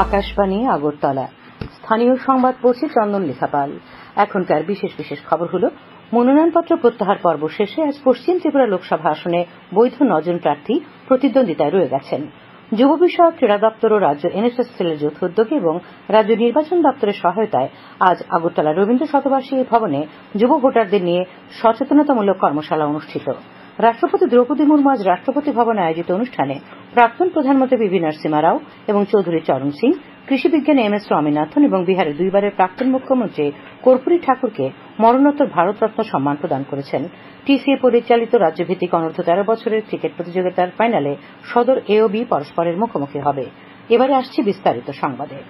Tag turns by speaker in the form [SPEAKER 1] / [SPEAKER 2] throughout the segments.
[SPEAKER 1] আকাশবাণী আগরতলা। স্থানীয় সংবাদ পড়ছে চন্দন লেখাপাল। এখনকার বিশেষ বিশেষ খবর হল, মনোনয়নপত্র প্রত্যাহার পর্ব শেষে আজ পশ্চিম ত্রিপুরা লোকসভা আসনে বৈধ 9 জন প্রার্থী প্রতিদ্বন্দ্বিতায় রয়ে গেছেন। যুব বিষয়ক ক্রীড়া দপ্তর ও রাজ্য এনএসএস সেলের যৌথ উদ্যোগে এবং রাজ্য নির্বাচন দপ্তরের সহায়তায় আজ আগরতলা রবীন্দ্র শতবার্ষিকী ভবনে যুব ভোটারদের নিয়ে সচেতনতামূলক কর্মশালা অনুষ্ঠিত। রাষ্ট্রপতি দ্রৌপদী মুর্মু আজ রাষ্ট্রপতি ভবনে আয়োজিত অনুষ্ঠানে প্রাক্তন প্রধানমন্ত্রী পিভি নরসিমহা রাও এবং চৌধুরী চরণ সিং, কৃষি বিজ্ঞানী এম এস স্বামীনাথন এবং বিহারের 2 বারের প্রাক্তন মুখ্যমন্ত্রী কর্পূরী ঠাকুরকে মরণোত্তর ভারতরত্ন সম্মান প্রদান করেছেন। টিসিএ পরিচালিত রাজ্যভিত্তিক অনূর্ধ্ব 13 বছরের ক্রিকেট প্রতিযোগিতার ফাইনালে সদর এ ও বি পরস্পরের মুখোমুখি হবে। এবারে আসছে বিস্তারিত সংবাদে।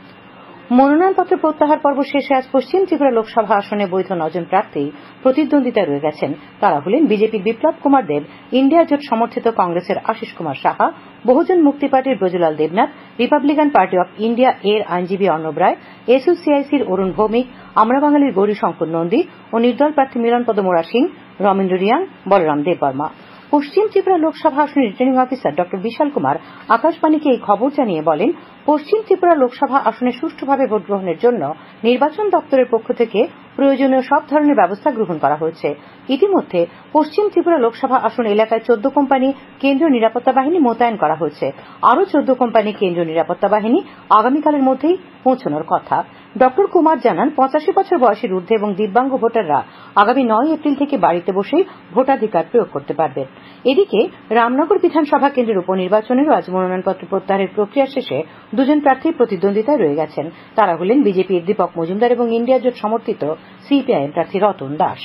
[SPEAKER 1] মনোনয়নপত্র প্রত্যাহার পর্ব শেষে আজ পশ্চিম ত্রিপুরা লোকসভা আসনে বৈধ 9 জন প্রার্থী প্রতিদ্বন্দ্বিতায় রয়ে গেছেন। তারা হলেন বিজেপির বিপ্লব কুমার দেব, ইন্ডিয়া জোট সমর্থিত কংগ্রেসের আশিস কুমার সাহা, বহুজন মুক্তি পার্টির Brajalal Debnath, Republican party of India এর আইনজীবী অর্ণব রায়, এসইউসিআইসির অরুণ ভৌমিক, আমরা বাঙালির গৌরীশঙ্কর নন্দী ও নির্দল প্রার্থী মিলনপদ মোরা সিং, রমেন্দ্র রিয়াং, বলরাম দেববর্মা। পশ্চিম ত্রিপুরা লোকসভা আসনের রিটার্নিং অফিসার ড বিশাল কুমার আকাশবাণীকে এই খবর জানিয়ে বলেন, পশ্চিম ত্রিপুরা লোকসভা আসনে সুষ্ঠুভাবে ভোট গ্রহণের জন্য নির্বাচন দপ্তরের পক্ষ থেকে প্রয়োজনীয় সব ধরনের ব্যবস্থা গ্রহণ করা হয়েছে। ইতিমধ্যে পশ্চিম ত্রিপুরা লোকসভা আসন এলাকায় 14 কোম্পানি কেন্দ্রীয় নিরাপত্তা বাহিনী মোতায়েন করা হয়েছে। আরও 14 কোম্পানি কেন্দ্রীয় নিরাপত্তা বাহিনী আগামীকালের মধ্যেই পৌঁছানোর কথা। ড কুমার জানান, 85 বছর বয়সের ঊর্ধ্বে এবং দিব্যাঙ্গ ভোটাররা আগামী 9 এপ্রিল থেকে বাড়িতে বসেই ভোটাধিকার প্রয়োগ করতে পারবেন। এদিকে রামনগর বিধানসভা কেন্দ্রের উপনির্বাচনেরও আজ মনোনয়নপত্র প্রত্যাহারের প্রক্রিয়া শেষে 2 জন প্রার্থী প্রতিদ্বন্দ্বিতায় রয়ে গেছেন। তারা হলেন বিজেপির দীপক মজুমদার এবং ইন্ডিয়া জোট সমর্থিত সিপিআইএম প্রার্থী রতন দাস।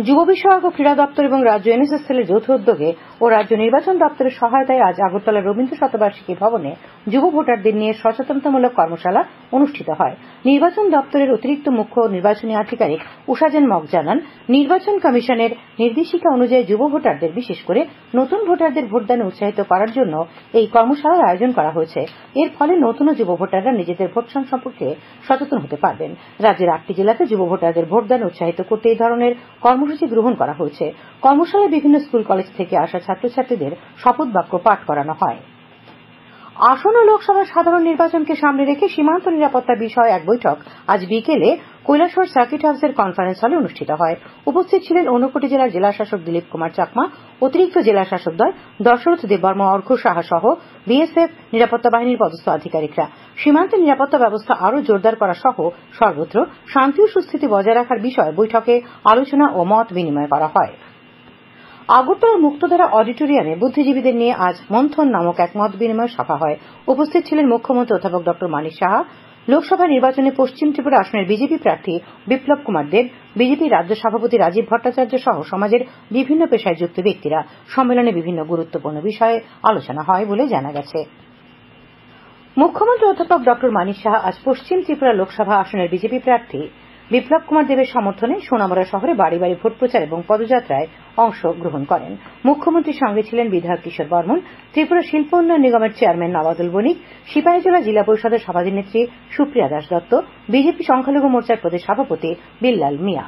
[SPEAKER 1] যুব বিষয়ক ও ক্রীড়া দপ্তর এবং রাজ্য এনএসএস সেলের যৌথ উদ্যোগে ও রাজ্য নির্বাচন দপ্তরের সহায়তায় আজ আগরতলা রবীন্দ্র শতবার্ষিকী ভবনে যুব ভোটারদের নিয়ে সচেতনতামূলক কর্মশালা অনুষ্ঠিত হয়। নির্বাচন দপ্তরের অতিরিক্ত মুখ্য নির্বাচনী আধিকারিক উষাজেন মগ জানান, নির্বাচন কমিশনের নির্দেশিকা অনুযায়ী যুব ভোটারদের, বিশেষ করে নতুন ভোটারদের ভোটদানে উৎসাহিত করার জন্য এই কর্মশালার আয়োজন করা হয়েছে। এর ফলে নতুন ও যুব ভোটাররা নিজেদের ভোটদান সম্পর্কে সচেতন হতে পারবেন। রাজ্যের 8টি জেলাতে যুব ভোটারদের ভোটদানে উৎসাহিত করতে এই ধরনের কর্মসূচি গ্রহণ করা হয়েছে। কর্মশালায় বিভিন্ন স্কুল কলেজ থেকে আসা ছাত্রছাত্রীদের শপথ বাক্য পাঠ করানো হয়। আসন্ন লোকসভা সাধারণ নির্বাচনকে সামনে রেখে সীমান্ত নিরাপত্তা বিষয়ে এক বৈঠক আজ বিকেলে কৈলাসহর সার্কিট হাউসের কনফারেন্স হলে অনুষ্ঠিত হয়। উপস্থিত ছিলেন ঊনকোটি জেলার জেলাশাসক দিলীপ কুমার চাকমা, অতিরিক্ত জেলাশাসকদ্বয় দশরথ দেববর্মা, অর্ঘ্য সাহা সহ বিএসএফ, নিরাপত্তা বাহিনীর পদস্থ আধিকারিকরা। সীমান্তে নিরাপত্তা ব্যবস্থা আরও জোরদার করা সহ সর্বত্র শান্তি ও সুস্থিতি বজায় রাখার বিষয়ে বৈঠকে আলোচনা ও মত বিনিময় করা হয়। আগরতলার মুক্তধারা অডিটোরিয়ামে বুদ্ধিজীবীদের নিয়ে আজ মন্থন নামক এক মত বিনিময় সভা হয়। উপস্থিত ছিলেন মুখ্যমন্ত্রী অধ্যাপক ড মানিক সাহা, লোকসভা নির্বাচনে পশ্চিম ত্রিপুরা আসনের বিজেপি প্রার্থী বিপ্লব কুমার দেব, বিজেপি রাজ্য সভাপতি রাজীব ভট্টাচার্য সহ সমাজের বিভিন্ন পেশায় যুক্ত ব্যক্তিরা। সম্মেলনে বিভিন্ন গুরুত্বপূর্ণ বিষয়ে আলোচনা হয় বলে জানা গেছে। মুখ্যমন্ত্রী অধ্যাপক ড মানিক সাহা আজ পশ্চিম ত্রিপুরা লোকসভা আসনের বিজেপি প্রার্থী বিপ্লব কুমার দেবের সমর্থনে সোনামুড়া শহরে বাড়ি বাড়ি ভোট প্রচার এবং পদযাত্রায় অংশগ্রহণ করেন। মুখ্যমন্ত্রীর সঙ্গে ছিলেন বিধায়ক কিশোর বর্মন, ত্রিপুরা শিল্প উন্নয়ন নিগমের চেয়ারম্যান নওয়াজুল বণিক, সিপাহীজলা জেলা পরিষদের সভাধিনেত্রী সুপ্রিয়া দাস দত্ত, বিজেপি সংখ্যালঘু মোর্চার প্রদেশ সভাপতি বিল্লাল মিয়া।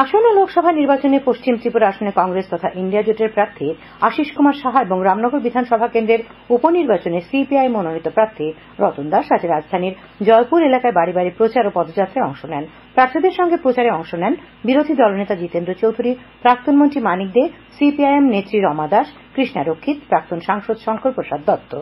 [SPEAKER 1] আসন্ন লোকসভা নির্বাচনে পশ্চিম ত্রিপুরা আসনে কংগ্রেস তথা ইন্ডিয়া জোটের প্রার্থী আশিস কুমার সাহা এবং রামনগর বিধানসভা কেন্দ্রের উপনির্বাচনে সিপিআই মনোনীত প্রার্থী রতন দাস আজ রাজধানীর জয়পুর এলাকায় বাড়ি বাড়ি প্রচার ও পদযাত্রায় অংশ নেন। প্রার্থীদের সঙ্গে প্রচারে অংশ নেন বিরোধী দলনেতা জিতেন্দ্র চৌধুরী, প্রাক্তন মন্ত্রী মানিক দে, সিপিআইএম নেত্রী রমা দাস, কৃষ্ণা রক্ষিত, প্রাক্তন সাংসদ শঙ্কর প্রসাদ দত্ত।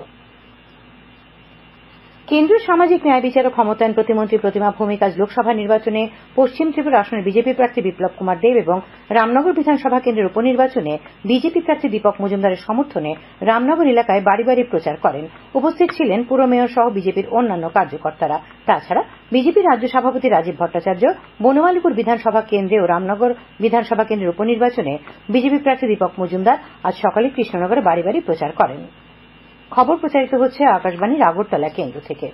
[SPEAKER 1] কেন্দ্রীয় সামাজিক ন্যায় বিচার ও ক্ষমতায়ন প্রতিমন্ত্রী প্রতিমা ভৌমিক আজ লোকসভা নির্বাচনে পশ্চিম ত্রিপুরা আসনের বিজেপি প্রার্থী বিপ্লব কুমার দেব এবং রামনগর বিধানসভা কেন্দ্রের উপনির্বাচনে বিজেপি প্রার্থী দীপক মজুমদারের সমর্থনে রামনগর এলাকায় বাড়ি বাড়ি প্রচার করেন। উপস্থিত ছিলেন পুর মেয়র সহ বিজেপির অন্যান্য কার্যকর্তারা। তাছাড়া বিজেপি রাজ্য সভাপতি রাজীব ভট্টাচার্য বনমালীপুর বিধানসভা কেন্দ্রে ও রামনগর বিধানসভা কেন্দ্রের উপনির্বাচনে বিজেপি প্রার্থী দীপক মজুমদার আজ সকালে কৃষ্ণনগরে বাড়ি বাড়ি প্রচার করেন। খবর প্রচারিত হচ্ছে আকাশবাণীর আগরতলা কেন্দ্র থেকে।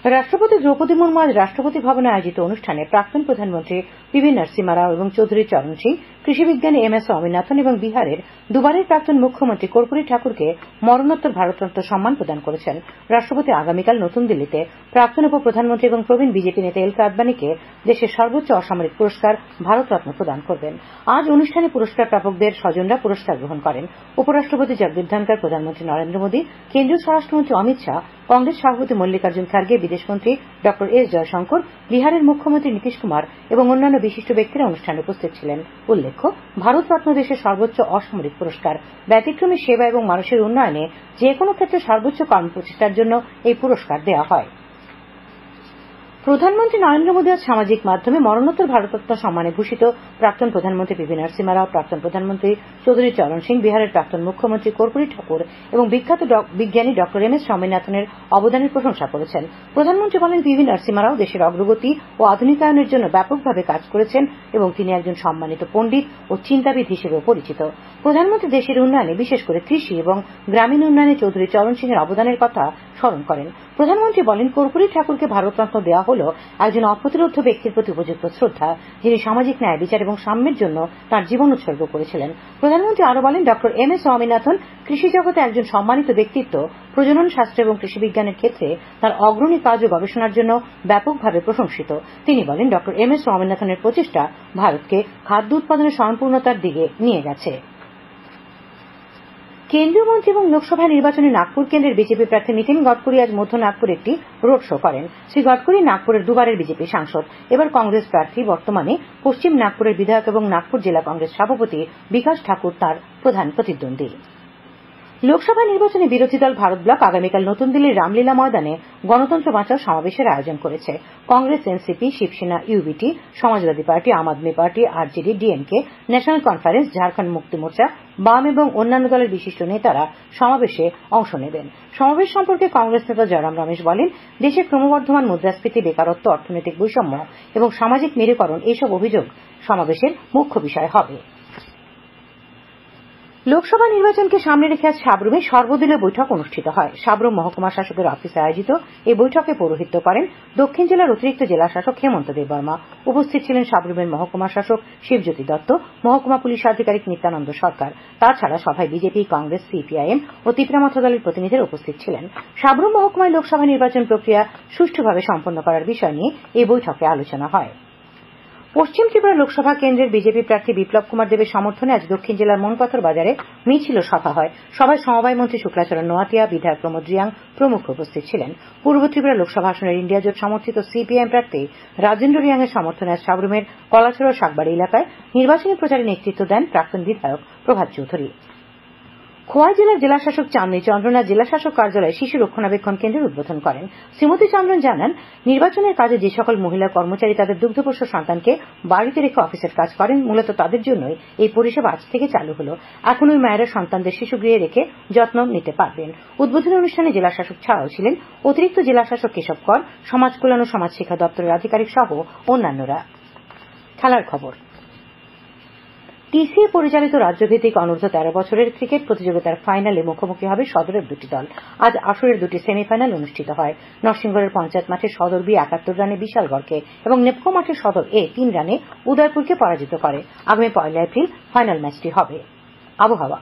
[SPEAKER 1] রাষ্ট্রপতি দ্রৌপদী মুর্মু আজ রাষ্ট্রপতি ভবনে আয়োজিত অনুষ্ঠানে প্রাক্তন প্রধানমন্ত্রী পিভি নরসিমহা রাও এবং চৌধুরী চরণ সিং, কৃষি বিজ্ঞানী এম এস স্বামীনাথন এবং বিহারের দুবারের প্রাক্তন মুখ্যমন্ত্রী কর্পূরী ঠাকুরকে মরণোত্তর ভারতরত্ন সম্মান প্রদান করেছেন। রাষ্ট্রপতি আগামীকাল নতুন দিল্লিতে প্রাক্তন উপপ্রধানমন্ত্রী এবং প্রবীণ বিজেপি নেতা এল কে আদবানিকে দেশের সর্বোচ্চ অসামরিক পুরস্কার ভারতরত্ন প্রদান করবেন। আজ অনুষ্ঠানে পুরস্কার প্রাপকদের স্বজনরা পুরস্কার গ্রহণ করেন। উপরাষ্ট্রপতি জগদীপ ধনকর, প্রধানমন্ত্রী নরেন্দ্র মোদী, কেন্দ্রীয় স্বরাষ্ট্রমন্ত্রী অমিত শাহ, কংগ্রেস সভাপতি মল্লিকার্জুন খার্গে, বিদেশমন্ত্রী ড এস জয়শঙ্কর, বিহারের মুখ্যমন্ত্রী নীতিশ কুমার এবং অন্যান্য বিশিষ্ট ব্যক্তিরা অনুষ্ঠানে উপস্থিত ছিলেন। উল্লেখ্য, ভারতরত্ন দেশের সর্বোচ্চ অসামরিক পুরস্কার। ব্যতিক্রমী সেবা এবং মানুষের উন্নয়নে যে কোনো ক্ষেত্রে সর্বোচ্চ কর্মপ্রচেষ্টার জন্য এই পুরস্কার দেওয়া হয়। প্রধানমন্ত্রী নরেন্দ্র মোদী আজ সামাজিক মাধ্যমে মরণোত্তর ভারতরত্ন সম্মানে ভূষিত প্রাক্তন প্রধানমন্ত্রী পিভি নরসিমহা রাও, প্রাক্তন প্রধানমন্ত্রী চৌধুরী চরণ সিং, বিহারের প্রাক্তন মুখ্যমন্ত্রী কর্পূরী ঠাকুর এবং বিখ্যাত বিজ্ঞানী ড এম এস স্বামীনাথনের অবদানের প্রশংসা করেছেন। প্রধানমন্ত্রী বলেন, পিভি নরসিমহা রাও দেশের অগ্রগতি ও আধুনিকায়নের জন্য ব্যাপকভাবে কাজ করেছেন এবং তিনি একজন সম্মানিত পণ্ডিত ও চিন্তাবিদ হিসেবেও পরিচিত। প্রধানমন্ত্রী দেশের উন্নয়নে, বিশেষ করে কৃষি এবং গ্রামীণ উন্নয়নে চৌধুরী চরণ সিং এর অবদানের কথা স্মরণ করেন। প্রধানমন্ত্রী বলেন, কর্পূরী ঠাকুরকে ভারতরত্ন দেওয়া হল একজন অপ্রতিরোধ্য ব্যক্তির প্রতি উপযুক্ত শ্রদ্ধা, যিনি সামাজিক ন্যায়, বিচার এবং সাম্যের জন্য তাঁর জীবন উৎসর্গ করেছিলেন। প্রধানমন্ত্রী আরো বলেন, ড এম এস স্বামীনাথন কৃষি জগতে একজন সম্মানিত ব্যক্তিত্ব। প্রজনন শাস্ত্র এবং কৃষি বিজ্ঞানের ক্ষেত্রে তার অগ্রণী কাজ ও গবেষণার জন্য ব্যাপকভাবে প্রশংসিত। তিনি বলেন, ড এম এস স্বামীনাথনের প্রচেষ্টা ভারতকে খাদ্য উৎপাদনের স্বয়ংপূর্ণতার দিকে নিয়ে গেছে। কেন্দ্রীয় মন্ত্রী এবং লোকসভা নির্বাচনে নাগপুর কেন্দ্রের বিজেপি প্রার্থী নীতিন গডকরি আজ মধ্য নাগপুরে একটি রোড শো করেন। শ্রী গডকরি নাগপুরের দুবারের বিজেপি সাংসদ, এবার কংগ্রেস প্রার্থী। বর্তমানে পশ্চিম নাগপুরের বিধায়ক এবং নাগপুর জেলা কংগ্রেস সভাপতি বিকাশ ঠাকুর তাঁর প্রধান প্রতিদ্বন্দ্বী। লোকসভা নির্বাচনে বিরোধী দল ভারত ব্লক আগামীকাল নতুন দিল্লির রামলীলা ময়দানে গণতন্ত্র বাঁচাও সমাবেশের আয়োজন করেছে। Congress, NCP, Shivsena, UBT, Samajwadi party, Aam Aadmi party, RJD, DMK, National Conference, Jharkhand Mukti Morcha, বাম এবং অন্যান্য দলের বিশিষ্ট নেতারা সমাবেশে অংশ নেবেন। সমাবেশ সম্পর্কে কংগ্রেস নেতা জয়রাম রমেশ বলেন, দেশে ক্রমবর্ধমান মুদ্রাস্ফীতি, বেকারত্ব, অর্থনৈতিক বৈষম্য এবং সামাজিক মেরুকরণ এইসব অভিযোগ সমাবেশের মুখ্য বিষয় হবে। লোকসভা নির্বাচনকে সামনে রেখে আজ সাব্রুমে সর্বদলীয় বৈঠক অনুষ্ঠিত হয়। সাব্রুম মহকুমা শাসকের অফিসে আয়োজিত এই বৈঠকে পৌরোহিত্য করেন দক্ষিণ জেলার অতিরিক্ত জেলা শাসক হেমন্ত দেববর্মা। উপস্থিত ছিলেন সাব্রুমের মহকুমা শাসক শিবজ্যোতি দত্ত, মহকুমা পুলিশ আধিকারিক নিত্যানন্দ সরকার। তাছাড়া সভায় বিজেপি, কংগ্রেস, সিপিআইএম ও তিপ্রামথ দলের প্রতিনিধিরা উপস্থিত ছিলেন। সাব্রুম মহকুমায় লোকসভা নির্বাচন প্রক্রিয়া সুষ্ঠুভাবে সম্পন্ন করার বিষয় নিয়ে এই বৈঠকে আলোচনা হয়। পশ্চিম ত্রিপুরা লোকসভা কেন্দ্রের বিজেপি প্রার্থী বিপ্লব কুমার দেবের সমর্থনে আজ দক্ষিণ জেলার মনপাথর বাজারে মিছিল ও সভা হয়। সভায় সমবায় মন্ত্রী শুক্লাচরণ নোয়াতিয়া, বিধায়ক প্রমোদ রিয়াং প্রমুখ উপস্থিত ছিলেন। পূর্ব ত্রিপুরা লোকসভা আসনের ইন্ডিয়া জোট সমর্থিত সিপিআইএম প্রার্থী রাজেন্দ্র রিয়াং এর সমর্থনে আজ সাব্রুমের কলাছড়া ও শাকবাড়ি এলাকায় নির্বাচনী প্রচারে নেতৃত্ব দেন প্রাক্তন বিধায়ক প্রভাত চৌধুরী। খোয়াই জেলার জেলাশাসক চাঁদনী চন্দ্রনাথ জেলাশাসক কার্যালয়ে শিশু রক্ষণাবেক্ষণ কেন্দ্রের উদ্বোধন করেন। শ্রীমতী চন্দ্রন জানান, নির্বাচনের কাজে যে সকল মহিলা কর্মচারী তাদের দুগ্ধপোষ্য সন্তানকে বাড়িতে রেখে অফিসের কাজ করেন, মূলত তাদের জন্যই এই পরিষেবা আজ থেকে চালু হল। এখন ওই মায়েরা সন্তানদের শিশুগৃহে রেখে যত্ন নিতে পারবেন। উদ্বোধনী অনুষ্ঠানে জেলাশাসক ছাড়াও ছিলেন অতিরিক্ত জেলাশাসক কেশব কর, সমাজ কল্যাণ ও সমাজ শিক্ষা দপ্তরের আধিকারিক সহ অন্যান্যরা। খেলার খবর। টিসিএ পরিচালিত রাজ্যভিত্তিক অনূর্ধ্ব 13 বছরের ক্রিকেট প্রতিযোগিতার ফাইনালে মুখোমুখি হবে সদরের দুটি দল। আজ আসরের দুটি সেমিফাইনাল অনুষ্ঠিত হয়। নরসিংগড়ের পঞ্চায়েত মাঠে সদর বি 71 রানে বিশালগড়কে এবং নেপকো মাঠে সদর এ 3 রানে উদয়পুরকে পরাজিত করে। আগামী 1 এপ্রিল ফাইনাল ম্যাচটি হবে। আবহাওয়া।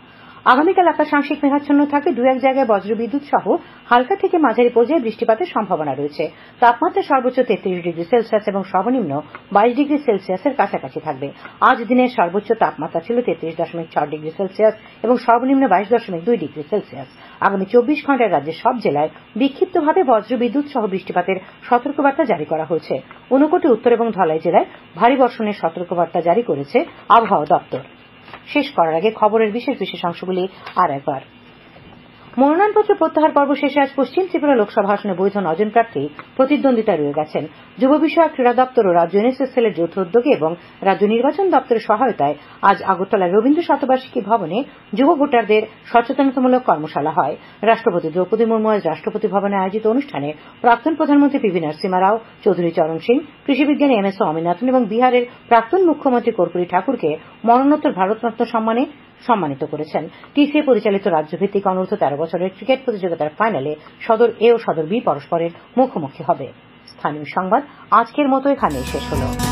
[SPEAKER 1] আগামীকাল আকাশ আংশিক মেঘাচ্ছন্ন থাকবে, দু এক জায়গায় বজ্রবিদ্যুৎ সহ হালকা থেকে মাঝারি পর্যায়ে বৃষ্টিপাতের সম্ভাবনা রয়েছে। তাপমাত্রা সর্বোচ্চ 33 ডিগ্রি সেলসিয়াস এবং সর্বনিম্ন 22 ডিগ্রি সেলসিয়াসের কাছাকাছি থাকবে। আজ দিনের সর্বোচ্চ তাপমাত্রা ছিল 33.6 ডিগ্রি সেলসিয়াস এবং সর্বনিম্ন 22.2 ডিগ্রি সেলসিয়াস। আগামী 24 ঘন্টায় রাজ্যের সব জেলায় বিক্ষিপ্তভাবে বজ্রবিদ্যুৎ সহ বৃষ্টিপাতের সতর্কবার্তা জারি করা হয়েছে। ঊনকোটি, উত্তর এবং ধলাই জেলায় ভারী বর্ষণের সতর্কবার্তা জারি করেছে আবহাওয়া দপ্তর। শেষ করার আগে খবরের বিশেষ বিশেষ অংশগুলি আর একবার। মনোনয়নপত্র প্রত্যাহার পর্ব শেষে আজ পশ্চিম ত্রিপুরা লোকসভা আসনে বৈধ 9 জন প্রার্থী প্রতিদ্বন্দ্বিতায় রয়ে গেছেন। যুব বিষয়ক ক্রীড়া দপ্তর ও রাজ্য এনএসএস এর যৌথ উদ্যোগে এবং রাজ্য নির্বাচন দপ্তরের সহায়তায় আজ আগরতলার রবীন্দ্র শতবার্ষিকী ভবনে যুব ভোটারদের সচেতনতামূলক কর্মশালা হয়। রাষ্ট্রপতি দ্রৌপদী মুর্মু আজ রাষ্ট্রপতি ভবনে আয়োজিত অনুষ্ঠানে প্রাক্তন প্রধানমন্ত্রী পিভি নরসিমহা রাও, চৌধুরী চরণ সিং, কৃষি বিজ্ঞানী এম এস স্বামীনাথন এবং বিহারের প্রাক্তন মুখ্যমন্ত্রী কর্পূরী ঠাকুরকে মরণোত্তর ভারতরত্ন সম্মানে সম্মানিত করেছেন। টিসিএ পরিচালিত রাজ্যভিত্তিক অনূর্ধ্ব 13 বছরের ক্রিকেট প্রতিযোগিতার ফাইনালে সদর এ ও সদর বি পরস্পরের মুখোমুখি হবে। স্থানীয় সংবাদ আজকের মতো এখানেই শেষ হলো।